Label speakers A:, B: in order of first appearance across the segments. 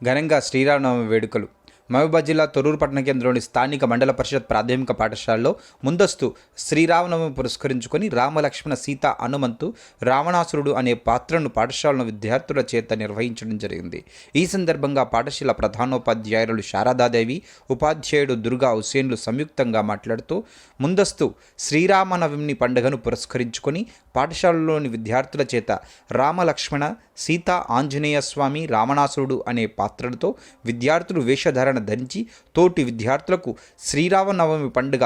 A: ఘనంగా శ్రీరామనవమి వేడుకలు. మహబూబాబాద్ జిల్లా తొర్రూరు పట్టణ కేంద్రంలోని స్థానిక మండల పరిషత్ ప్రాథమిక పాఠశాలలో ముందస్తు శ్రీరామనవమి పురస్కరించుకొని రామలక్ష్మణ సీత హనుమంతు రావణాసురుడు అనే పాత్రను పాఠశాలను విద్యార్థుల చేత నిర్వహించడం జరిగింది. ఈ సందర్భంగా పాఠశాల ప్రధానోపాధ్యాయులు శారదాదేవి, ఉపాధ్యాయుడు దుర్గా హుసేన్లు సంయుక్తంగా మాట్లాడుతూ ముందస్తు శ్రీరామనవమి పండుగను పురస్కరించుకొని పాఠశాలలోని విద్యార్థుల చేత రామలక్ష్మణ సీత ఆంజనేయ స్వామి రావణాసురుడు అనే పాత్రలతో విద్యార్థులు వేషధారణ ధరించి తోటి విద్యార్థులకు శ్రీరామనవమి పండుగ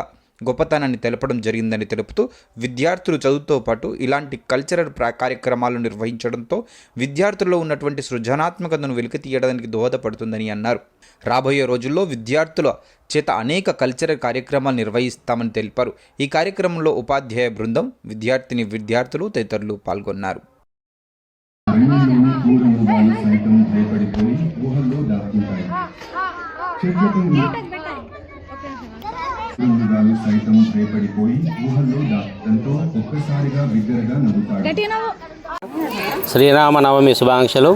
A: గొప్పతనాన్ని తెలపడం జరిగిందని తెలుపుతూ విద్యార్థులు చదువుతో పాటు ఇలాంటి కల్చరల్ కార్యక్రమాలు నిర్వహించడంతో విద్యార్థుల్లో ఉన్నటువంటి సృజనాత్మకతను వెలికి తీయడానికి దోహదపడుతుందని అన్నారు. రాబోయే రోజుల్లో విద్యార్థుల చేత అనేక కల్చరల్ కార్యక్రమాలు నిర్వహిస్తామని తెలిపారు. ఈ కార్యక్రమంలో ఉపాధ్యాయ బృందం, విద్యార్థులు తదితరులు పాల్గొన్నారు.
B: శ్రీరామనవమి శుభాకాంక్షలు.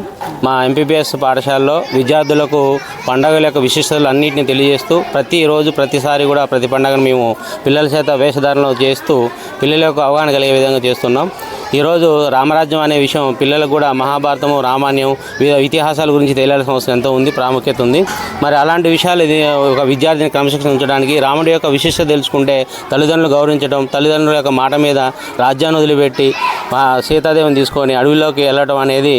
B: మా ఎంపీపీఎస్ పాఠశాలలో విద్యార్థులకు పండుగల యొక్క విశిష్టతలు అన్నింటినీ తెలియజేస్తూ ప్రతిరోజు ప్రతిసారి కూడా ప్రతి పండుగను మేము పిల్లల చేత వేషధారణలు చేస్తూ పిల్లల యొక్క అవగాహన కలిగే విధంగా చేస్తున్నాం. ఈరోజు రామరాజ్యం అనే విషయం పిల్లలకు కూడా మహాభారతము, రామాయణం, వివిధ ఇతిహాసాల గురించి తెలియాల్సిన అవసరం ఎంతో ఉంది, ప్రాముఖ్యత ఉంది. మరి అలాంటి విషయాలు ఒక విద్యార్థిని క్రమశిక్షణ ఉంచడానికి రాముడి యొక్క విశిష్టత తెలుసుకుంటే తల్లిదండ్రులు గౌరవించడం, తల్లిదండ్రుల యొక్క మాట మీద రాజ్యాన్ని వదిలిపెట్టి సీతాదేవిని తీసుకొని అడవిలోకి వెళ్ళడం అనేది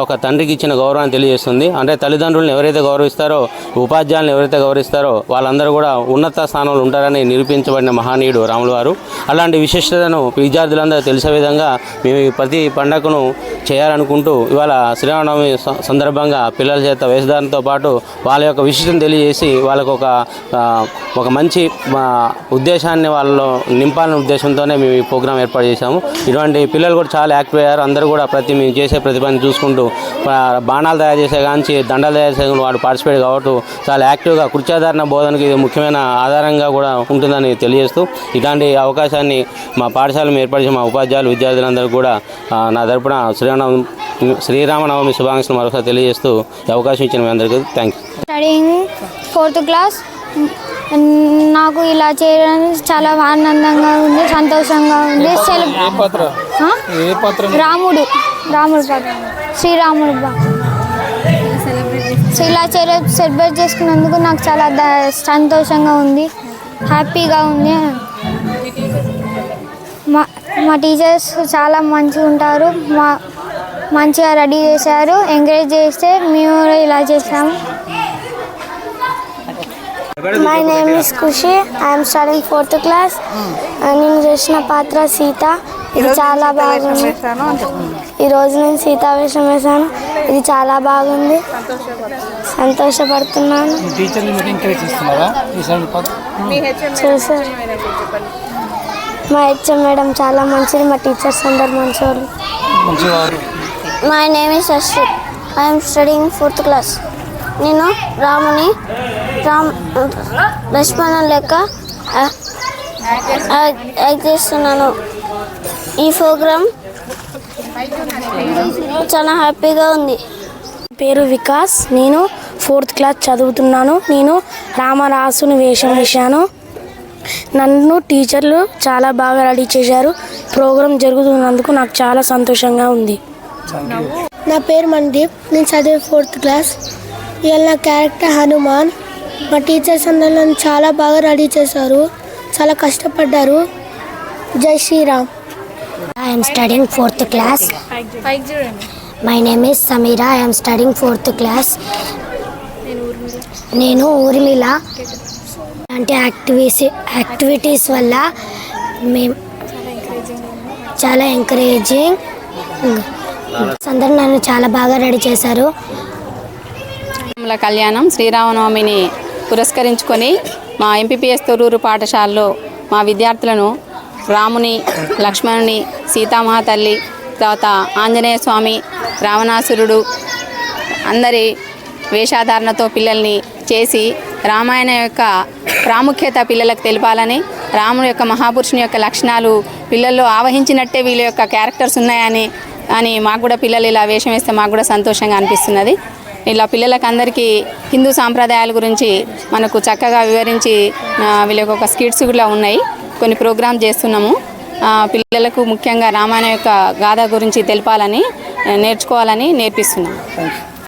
B: ఒక తండ్రికి ఇచ్చిన గౌరవాన్ని తెలియజేస్తుంది. అంటే తల్లిదండ్రులను ఎవరైతే గౌరవిస్తారో, ఉపాధ్యాయులను ఎవరైతే గౌరవిస్తారో వాళ్ళందరూ కూడా ఉన్నత స్థానంలో ఉంటారని నిరూపించబడిన మహనీయుడు రాములు వారు. అలాంటి విశిష్టతను విద్యార్థులందరూ తెలిసే విధంగా మేము ప్రతి పండుగను చేయాలనుకుంటూ ఇవాళ శ్రీరామనవమి సందర్భంగా పిల్లల చేత వేషధారణతో పాటు వాళ్ళ యొక్క విశిష్టతను తెలియజేసి వాళ్ళకు ఒక మంచి ఉద్దేశాన్ని వాళ్ళలో నింపాలనే ఉద్దేశంతోనే మేము ఈ ప్రోగ్రాం ఏర్పాటు చేశాము. ఇటువంటి పిల్లలు కూడా చాలా యాక్టివ్ అయ్యారు. అందరూ కూడా మేము చేసే ప్రతి పని చూసుకుంటూ బాణాలు తయారు చేసే కానీ దండాలు తయారు చేసే వాడు పార్టిసిపేట్ కావట్టు చాలా యాక్టివ్గా కృత్యాధారణ బోధనకి ఇది ముఖ్యమైన ఆధారంగా కూడా ఉంటుందని తెలియజేస్తూ ఇలాంటి అవకాశాన్ని మా పాఠశాలను ఏర్పాటు చేసిన మా ఉపాధ్యాయులు, విద్యార్థులందరూ కూడా నా తరపున శ్రీరామనవమి శుభాకాంక్షలు మరొకసారి తెలియజేస్తూ అవకాశం ఇచ్చిన మీ అందరికీ thank you.
C: Studying 4th class. నాకు ఇలా చేయడానికి చాలా ఆనందంగా ఉంది, సంతోషంగా ఉంది. రాముడు శ్రీరాముడు ఇలా సెలబ్రేట్ చేసుకున్నందుకు నాకు చాలా సంతోషంగా ఉంది, హ్యాపీగా ఉంది. మా టీచర్స్ చాలా మంచిగా ఉంటారు, మంచిగా రెడీ చేశారు. ఎంకరేజ్ చేస్తే మేము కూడా ఇలా చేసాము.
D: My name is Khushi. I'm studying 4th class. నేను చేసిన పాత్ర సీత. ఇది చాలా బాగుంది. ఈరోజు నేను సీతా వేషం వేశాను. ఇది చాలా బాగుంది, సంతోషపడుతున్నాను. చూసారు మా హెచ్ఎం మేడం చాలా మంచిది, మా టీచర్స్ అందరు మంచివాళ్ళు. My name is Ashwith. I'm studying 4th class. నేను లక్ష్మణ లెక్క యాక్ట్ చేస్తున్నాను. ఈ ప్రోగ్రాం చాలా హ్యాపీగా ఉంది.
E: పేరు వికాస్. నేను 4th క్లాస్ చదువుతున్నాను. నేను రామరాసుని వేషం వేశాను. నన్ను టీచర్లు చాలా బాగా రెడీ చేశారు. ప్రోగ్రాం జరుగుతున్నందుకు నాకు చాలా సంతోషంగా ఉంది.
D: నా పేరు మన్దీప్. నేను చదివే 4th క్లాస్. ఇవాళ నా క్యారెక్టర్ హనుమాన్. మా టీచర్స్ అందరూ నన్ను చాలా బాగా రెడీ చేశారు, చాలా కష్టపడ్డారు. జై Shriram.
E: I'm studying 4th class. My name is Sameera. I'm studying 4th class. నేను ఊర్మిళ. అంటే యాక్టివిటీస్ వల్ల మేము చాలా ఎంకరేజింగ్. అందరూ నన్ను చాలా బాగా రెడీ చేశారు.
F: కళ్యాణం శ్రీరామనవమిని పురస్కరించుకొని మా ఎంపీపీఎస్ తొర్రూరు పాఠశాలలో మా విద్యార్థులను రాముని, లక్ష్మణుని, సీతామహాతల్లి, తర్వాత ఆంజనేయ స్వామి, రావణాసురుడు అందరి వేషధారణతో పిల్లల్ని చేసి రామాయణ యొక్క ప్రాముఖ్యత పిల్లలకు తెలపాలని, రాముడి యొక్క మహాపురుషుని యొక్క లక్షణాలు పిల్లల్లో ఆవహించినట్టే వీళ్ళ యొక్క క్యారెక్టర్స్ ఉన్నాయని మాకు కూడా పిల్లలు ఇలా వేషం వేస్తే మాకు కూడా సంతోషంగా అనిపిస్తున్నది. ఇలా పిల్లలకు అందరికీ హిందూ సాంప్రదాయాల గురించి మనకు చక్కగా వివరించి వీళ్ళకి ఒక స్కిట్స్ కూడా ఉన్నాయి, కొన్ని ప్రోగ్రామ్ చేస్తున్నాము. పిల్లలకు ముఖ్యంగా రామాయణం యొక్క గాథ గురించి తెలపాలని నేర్చుకోవాలని నేర్పిస్తున్నాము.